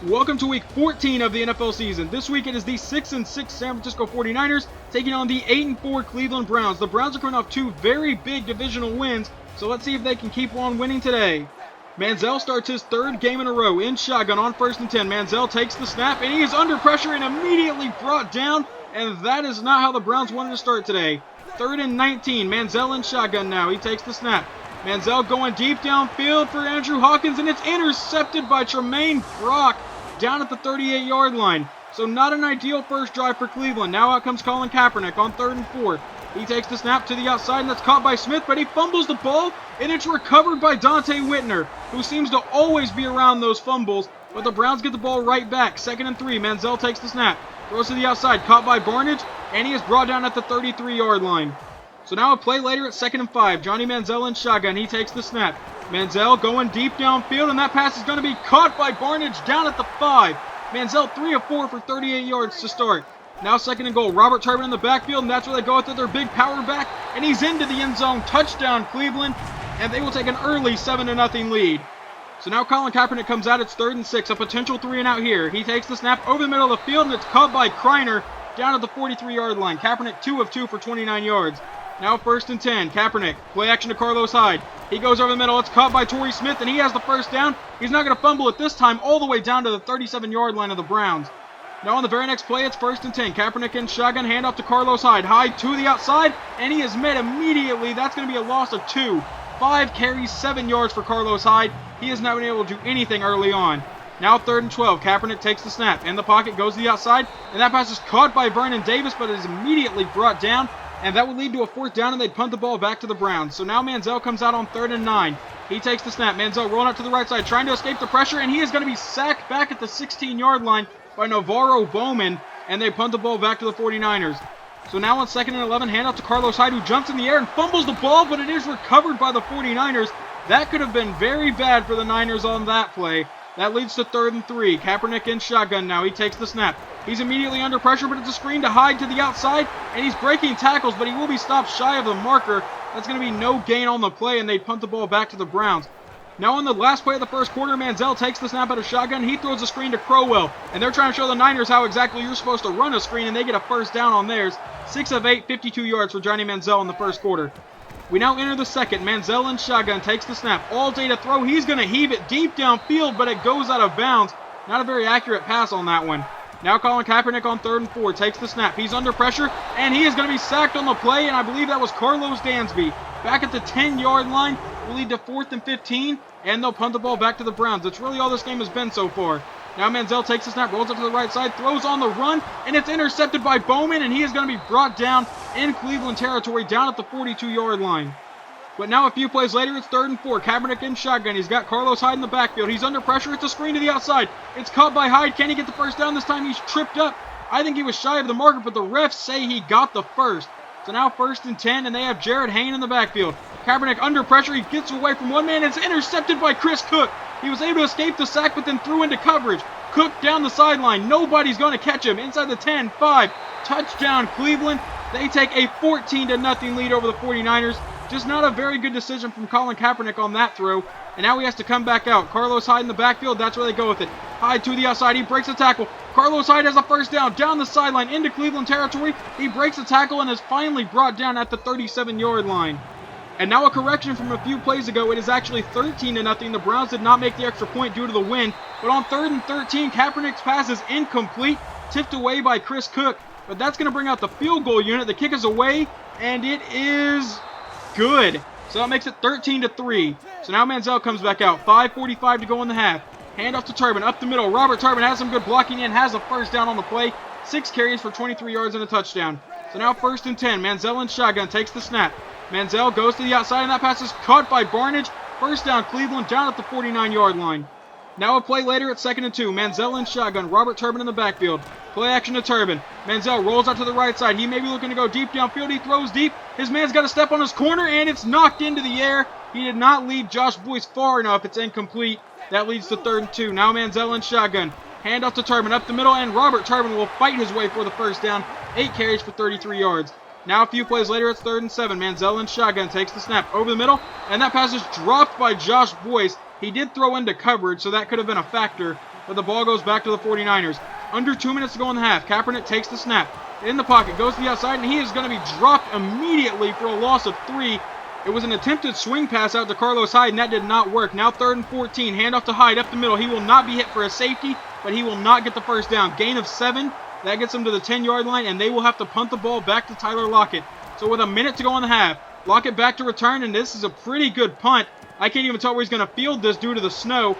Welcome to week 14 of the NFL season. This week it is the 6-6 San Francisco 49ers taking on the 8-4 Cleveland Browns. The Browns are coming off two very big divisional wins, so let's see if they can keep on winning today. Manziel starts his third game in a row in shotgun on 1st and 10. Manziel takes the snap and he is under pressure and immediately brought down, and that is not how the Browns wanted to start today. 3rd and 19, Manziel in shotgun now. He takes the snap. Manziel going deep downfield for Andrew Hawkins, and it's intercepted by Tremaine Brock down at the 38-yard line. So not an ideal first drive for Cleveland. Now out comes Colin Kaepernick on 3rd and 4. He takes the snap to the outside, and that's caught by Smith, but he fumbles the ball, and it's recovered by Dante Whitner, who seems to always be around those fumbles, but the Browns get the ball right back. 2nd and 3, Manziel takes the snap, throws to the outside, caught by Barnage, and he is brought down at the 33-yard line. So now a play later at 2nd and 5. Johnny Manziel in shotgun. He takes the snap. Manziel going deep downfield, and that pass is going to be caught by Barnage down at the 5. Manziel 3 of 4 for 38 yards to start. Now 2nd and goal. Robert Turbin in the backfield, and that's where they go with their big power back, and he's into the end zone. Touchdown Cleveland, and they will take an early 7-0 lead. So now Colin Kaepernick comes out. It's 3rd and 6, a potential 3-and-out here. He takes the snap over the middle of the field, and it's caught by Kreiner down at the 43-yard line. Kaepernick 2 of 2 for 29 yards. Now 1st and 10, Kaepernick, play action to Carlos Hyde. He goes over the middle, it's caught by Torrey Smith, and he has the first down. He's not going to fumble it this time, all the way down to the 37-yard line of the Browns. Now on the very next play, it's 1st and 10. Kaepernick in shotgun, handoff to Carlos Hyde. Hyde to the outside, and he is met immediately. That's going to be a loss of 2. 5 carries, 7 yards for Carlos Hyde. He has not been able to do anything early on. Now 3rd and 12. Kaepernick takes the snap. In the pocket, goes to the outside, and that pass is caught by Vernon Davis, but it is immediately brought down, and that would lead to a 4th down, and they'd punt the ball back to the Browns. So now Manziel comes out on 3rd and 9. He takes the snap. Manziel rolling out to the right side, trying to escape the pressure, and he is going to be sacked back at the 16-yard line by Navarro Bowman, and they punt the ball back to the 49ers. So now on 2nd and 11, handoff to Carlos Hyde, who jumps in the air and fumbles the ball, but it is recovered by the 49ers. That could have been very bad for the Niners on that play. That leads to 3rd and 3. Kaepernick in shotgun now. He takes the snap. He's immediately under pressure, but it's a screen to Hyde to the outside, and he's breaking tackles, but he will be stopped shy of the marker. That's going to be no gain on the play, and they punt the ball back to the Browns. Now on the last play of the first quarter, Manziel takes the snap out of shotgun. He throws a screen to Crowell, and they're trying to show the Niners how exactly you're supposed to run a screen, and they get a 1st down on theirs. 6 of 8, 52 yards for Johnny Manziel in the first quarter. We now enter the second. Manziel in shotgun takes the snap. All day to throw. He's going to heave it deep downfield, but it goes out of bounds. Not a very accurate pass on that one. Now Colin Kaepernick on 3rd and 4 takes the snap. He's under pressure, and he is going to be sacked on the play, and I believe that was Carlos Dansby. Back at the 10-yard line will lead to 4th and 15, and they'll punt the ball back to the Browns. That's really all this game has been so far. Now Manziel takes the snap, rolls up to the right side, throws on the run, and it's intercepted by Bowman, and he is going to be brought down in Cleveland territory down at the 42-yard line. But now a few plays later, it's 3rd and 4. Kaepernick in shotgun. He's got Carlos Hyde in the backfield. He's under pressure. It's a screen to the outside. It's caught by Hyde. Can he get the 1st down? This time he's tripped up. I think he was shy of the marker, but the refs say he got the 1st. So now 1st and 10, and they have Jared Hayne in the backfield. Kaepernick under pressure. He gets away from one man. It's intercepted by Chris Cook. He was able to escape the sack, but then threw into coverage. Cook down the sideline. Nobody's going to catch him. Inside the 10, 5. Touchdown Cleveland. They take a 14-0 lead over the 49ers. Just not a very good decision from Colin Kaepernick on that throw. And now he has to come back out. Carlos Hyde in the backfield. That's where they go with it. Hyde to the outside. He breaks the tackle. Carlos Hyde has a 1st down the sideline into Cleveland territory. He breaks the tackle and is finally brought down at the 37-yard line. And now a correction from a few plays ago. It is actually 13-0. The Browns did not make the extra point due to the win. But on 3rd and 13, Kaepernick's pass is incomplete. Tipped away by Chris Cook. But that's going to bring out the field goal unit. The kick is away. And it is good. So that makes it 13-3. So now Manziel comes back out. 5:45 to go in the half. Handoff to Turbin up the middle. Robert Turbin has some good blocking in. Has a 1st down on the play. 6 carries for 23 yards and a touchdown. So now 1st and 10. Manziel in shotgun takes the snap. Manziel goes to the outside, and that pass is caught by Barnage. 1st down Cleveland down at the 49-yard line. Now a play later at 2nd and 2. Manziel in shotgun. Robert Turbin in the backfield. Play action to Turbin. Manziel rolls out to the right side. He may be looking to go deep downfield. He throws deep. His man's got to step on his corner, and it's knocked into the air. He did not lead Josh Boyce far enough. It's incomplete. That leads to 3rd and 2. Now Manziel in shotgun. Handoff to Turbin up the middle, and Robert Turbin will fight his way for the 1st down. 8 carries for 33 yards. Now a few plays later, it's 3rd and 7. Manziel in shotgun takes the snap over the middle, and that pass is dropped by Josh Boyce. He did throw into coverage, so that could have been a factor. but the ball goes back to the 49ers. Under 2 minutes to go in the half. Kaepernick takes the snap. In the pocket, goes to the outside, and he is going to be dropped immediately for a loss of 3. It was an attempted swing pass out to Carlos Hyde, and that did not work. Now 3rd and 14. Handoff to Hyde up the middle. He will not be hit for a safety, but he will not get the first down. Gain of 7. That gets him to the 10-yard line, and they will have to punt the ball back to Tyler Lockett. So with a minute to go in the half, Lockett back to return, and this is a pretty good punt. I can't even tell where he's going to field this due to the snow.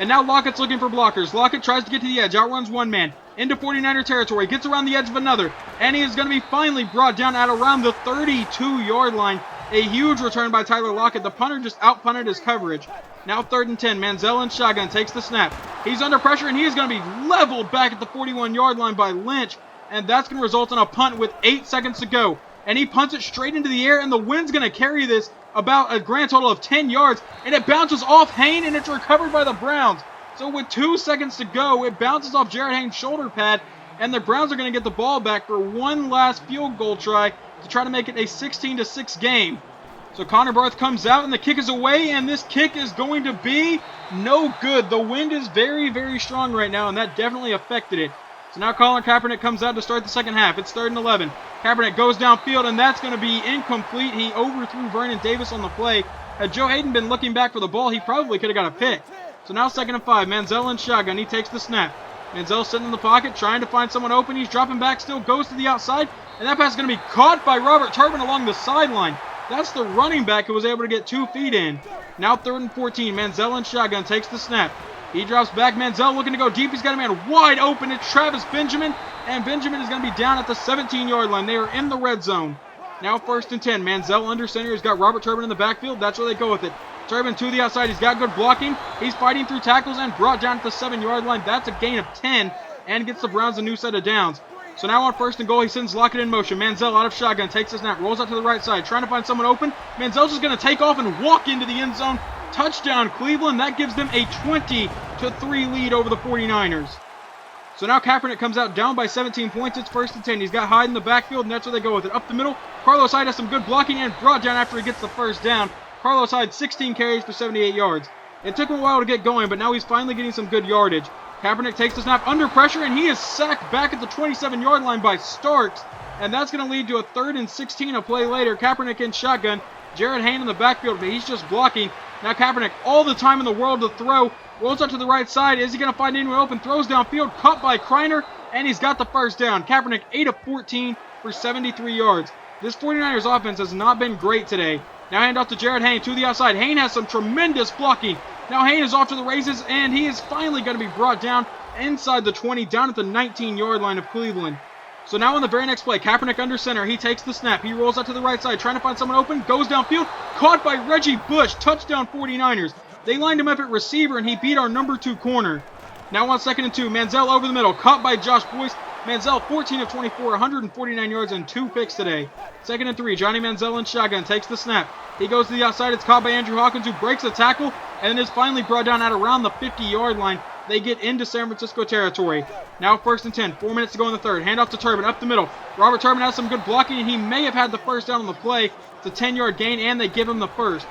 And now Lockett's looking for blockers. Lockett tries to get to the edge, outruns one man. Into 49er territory, gets around the edge of another, and he is going to be finally brought down at around the 32-yard line. A huge return by Tyler Lockett. The punter just out-punted his coverage. Now 3rd and 10. Manziel in shotgun takes the snap. He's under pressure, and he is going to be leveled back at the 41-yard line by Lynch, and that's going to result in a punt with 8 seconds to go. And he punts it straight into the air, and the wind's going to carry this about a grand total of 10 yards, and it bounces off Hayne, and it's recovered by the Browns. So with 2 seconds to go, it bounces off Jared Hayne's shoulder pad, and the Browns are going to get the ball back for one last field goal try to try to make it a 16-6 game. So Connor Barth comes out, and the kick is away, and this kick is going to be no good. The wind is very, very strong right now, and that definitely affected it. So now Colin Kaepernick comes out to start the second half. It's 3rd and 11. Kaepernick goes downfield, and that's going to be incomplete. He overthrew Vernon Davis on the play. Had Joe Hayden been looking back for the ball, he probably could have got a pick. So now 2nd and 5. Manziel in shotgun. He takes the snap. Manziel sitting in the pocket, trying to find someone open. He's dropping back, still goes to the outside. And that pass is going to be caught by Robert Turbin along the sideline. That's the running back who was able to get 2 feet in. Now 3rd and 14. Manziel in shotgun takes the snap. He drops back. Manziel looking to go deep. He's got a man wide open. It's Travis Benjamin. And Benjamin is going to be down at the 17-yard line. They are in the red zone. Now 1st and 10. Manziel under center. He's got Robert Turbin in the backfield. That's where they go with it. Turbin to the outside. He's got good blocking. He's fighting through tackles and brought down at the 7-yard line. That's a gain of 10 and gets the Browns a new set of downs. So now on 1st and goal, he sends Lockett in motion. Manziel out of shotgun, takes the snap, rolls out to the right side, trying to find someone open. Manziel's just going to take off and walk into the end zone. Touchdown, Cleveland. That gives them a 20-3 lead over the 49ers. So now Kaepernick comes out down by 17 points. It's 1st and 10. He's got Hyde in the backfield, and that's where they go with it. Up the middle, Carlos Hyde has some good blocking and brought down after he gets the first down. Carlos Hyde, 16 carries for 78 yards. It took him a while to get going, but now he's finally getting some good yardage. Kaepernick takes the snap under pressure, and he is sacked back at the 27-yard line by Starks. And that's going to lead to a 3rd and 16 a play later. Kaepernick in shotgun. Jared Hayne in the backfield, but he's just blocking. Now Kaepernick, all the time in the world to throw. Rolls up to the right side. Is he going to find anyone open? Throws downfield, caught by Kreiner, and he's got the first down. Kaepernick 8 of 14 for 73 yards. This 49ers offense has not been great today. Now hand off to Jared Hayne to the outside. Hayne has some tremendous blocking. Now Hayne is off to the races, and he is finally going to be brought down inside the 20, down at the 19-yard line of Cleveland. So now on the very next play, Kaepernick under center. He takes the snap. He rolls out to the right side, trying to find someone open. Goes downfield. Caught by Reggie Bush. Touchdown 49ers. They lined him up at receiver, and he beat our number 2 corner. Now on 2nd and 2, Manziel over the middle. Caught by Josh Boyce. Manziel 14 of 24, 149 yards and 2 picks today. 2nd and 3, Johnny Manziel in shotgun. Takes the snap. He goes to the outside. It's caught by Andrew Hawkins, who breaks a tackle, and then is finally brought down at around the 50-yard line. They get into San Francisco territory. Now 1st and 10. 4 minutes to go in the third. Hand off to Turbin up the middle. Robert Turbin has some good blocking, and he may have had the first down on the play. It's a 10-yard gain, and they give him the first.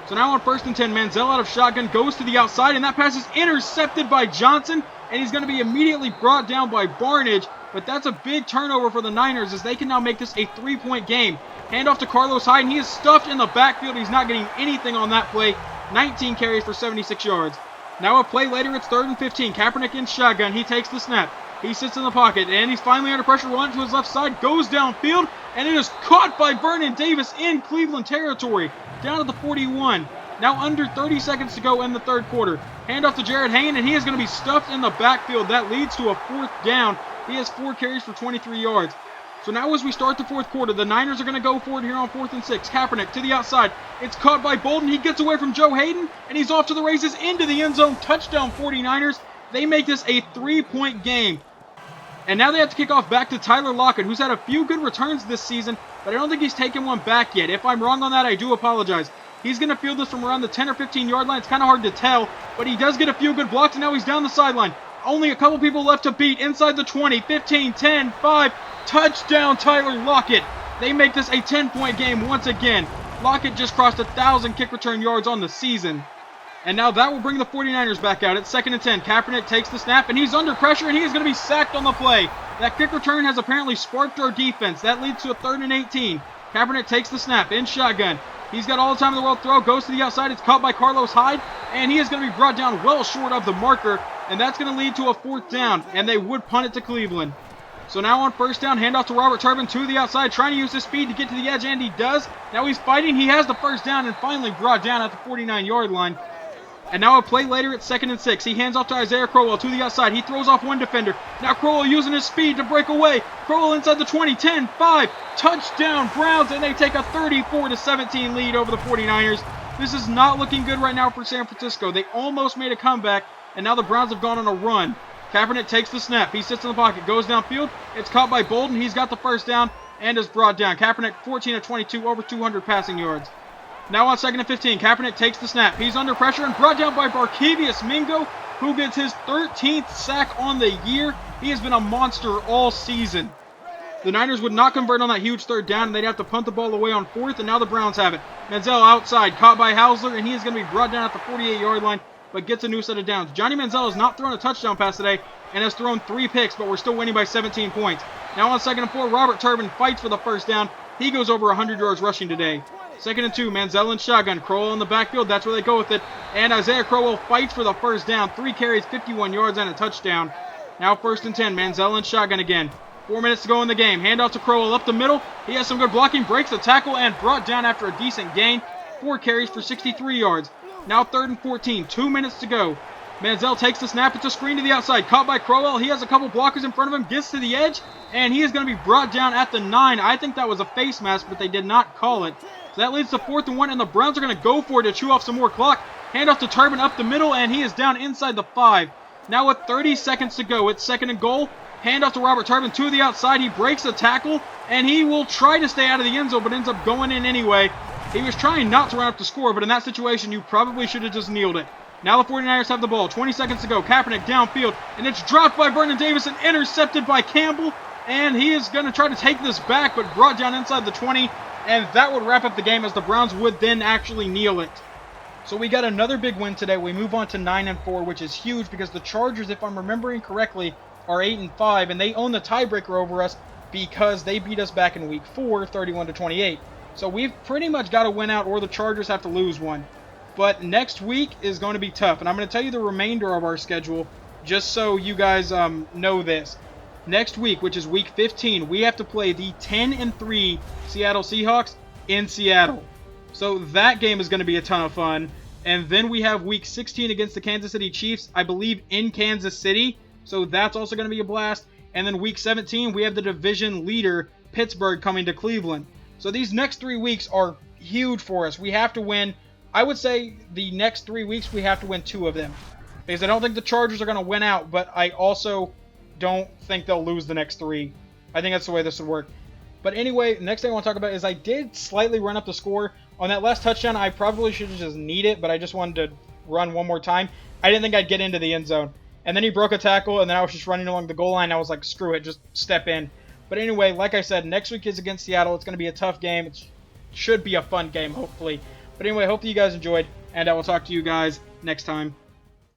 So now on 1st and 10, Manziel out of shotgun goes to the outside, and that pass is intercepted by Johnson, and he's going to be immediately brought down by Barnage. But that's a big turnover for the Niners, as they can now make this a 3-point game. Hand off to Carlos Hyde, and he is stuffed in the backfield. He's not getting anything on that play. 19 carries for 76 yards. Now a play later, it's 3rd and 15. Kaepernick in shotgun. He takes the snap. He sits in the pocket, and he's finally under pressure. Running to his left side, goes downfield, and it is caught by Vernon Davis in Cleveland territory, down at the 41. Now under 30 seconds to go in the third quarter. Hand off to Jared Hayne, and he is going to be stuffed in the backfield. That leads to a 4th down. He has 4 carries for 23 yards. So now as we start the 4th quarter, the Niners are going to go for it here on 4th and 6. Kaepernick to the outside. It's caught by Bolden. He gets away from Joe Hayden, and he's off to the races into the end zone. Touchdown 49ers. They make this a 3-point game. And now they have to kick off back to Tyler Lockett, who's had a few good returns this season, but I don't think he's taken one back yet. If I'm wrong on that, I do apologize. He's going to field this from around the 10 or 15-yard line. It's kind of hard to tell, but he does get a few good blocks, and now he's down the sideline. Only a couple people left to beat inside the 20, 15, 10, 5. Touchdown, Tyler Lockett. They make this a 10-point game once again. Lockett just crossed 1,000 kick return yards on the season. And now that will bring the 49ers back out. It's 2nd and 10. Kaepernick takes the snap, and he's under pressure, and he is going to be sacked on the play. That kick return has apparently sparked our defense. That leads to a 3rd and 18. Kaepernick takes the snap in shotgun. He's got all the time in the world. Throw goes to the outside. It's caught by Carlos Hyde, and he is going to be brought down well short of the marker, and that's going to lead to a 4th down, and they would punt it to Cleveland. So now on 1st down, handoff to Robert Turbin to the outside, trying to use his speed to get to the edge, and he does. Now he's fighting. He has the 1st down and finally brought down at the 49-yard line. And now a play later, it's 2nd and 6. He hands off to Isaiah Crowell to the outside. He throws off one defender. Now Crowell using his speed to break away. Crowell inside the 20, 10, 5. Touchdown Browns, and they take a 34-17 lead over the 49ers. This is not looking good right now for San Francisco. They almost made a comeback, and now the Browns have gone on a run. Kaepernick takes the snap. He sits in the pocket, goes downfield. It's caught by Bolden. He's got the 1st down and is brought down. Kaepernick 14 of 22, over 200 passing yards. Now on 2nd and 15, Kaepernick takes the snap. He's under pressure and brought down by Barkevious Mingo, who gets his 13th sack on the year. He has been a monster all season. The Niners would not convert on that huge 3rd down, and they'd have to punt the ball away on 4th, and now the Browns have it. Manziel outside, caught by Hausler, and he is going to be brought down at the 48-yard line, but gets a new set of downs. Johnny Manziel has not thrown a touchdown pass today and has thrown 3 picks, but we're still winning by 17 points. Now on 2nd and 4, Robert Turbin fights for the 1st down. He goes over 100 yards rushing today. 2nd and 2, Manziel in shotgun. Crowell in the backfield, that's where they go with it. And Isaiah Crowell fights for the 1st down. 3 carries, 51 yards, and a touchdown. Now 1st and 10, Manziel in shotgun again. 4 minutes to go in the game. Handoff to Crowell up the middle. He has some good blocking, breaks the tackle, and brought down after a decent gain. 4 carries for 63 yards. Now 3rd and 14, 2 minutes to go. Manziel takes the snap. It's a screen to the outside. Caught by Crowell. He has a couple blockers in front of him. Gets to the edge. And he is going to be brought down at the 9. I think that was a face mask, but they did not call it. So that leads to 4th and 1. And the Browns are going to go for it to chew off some more clock. Handoff to Turbin up the middle. And he is down inside the 5. Now with 30 seconds to go. It's 2nd and goal. Handoff to Robert Turbin to the outside. He breaks the tackle. And he will try to stay out of the end zone, but ends up going in anyway. He was trying not to run up the score, but in that situation, you probably should have just kneeled it. Now the 49ers have the ball. 20 seconds to go. Kaepernick downfield. And it's dropped by Vernon Davis and intercepted by Campbell. And he is going to try to take this back, but brought down inside the 20. And that would wrap up the game, as the Browns would then actually kneel it. So we got another big win today. We move on to 9-4, which is huge because the Chargers, if I'm remembering correctly, are 8-5. And they own the tiebreaker over us because they beat us back in Week 4, 31-28. So we've pretty much got to win out, or the Chargers have to lose one. But next week is going to be tough, and I'm going to tell you the remainder of our schedule just so you guys know this. Next week, which is Week 15, we have to play the 10-3 Seattle Seahawks in Seattle. So that game is going to be a ton of fun. And then we have Week 16 against the Kansas City Chiefs, I believe, in Kansas City. So that's also going to be a blast. And then Week 17, we have the division leader, Pittsburgh, coming to Cleveland. So these next 3 weeks are huge for us. We have to win. I would say the next 3 weeks we have to win 2 of them. Because I don't think the Chargers are going to win out, but I also don't think they'll lose the next 3. I think that's the way this would work. But anyway, next thing I want to talk about is I did slightly run up the score. On that last touchdown, I probably should have just kneed it, but I just wanted to run one more time. I didn't think I'd get into the end zone. And then he broke a tackle, and then I was just running along the goal line. I was like, screw it, just step in. But anyway, like I said, next week is against Seattle. It's going to be a tough game. It should be a fun game, hopefully. But anyway, hope that you guys enjoyed, and I will talk to you guys next time.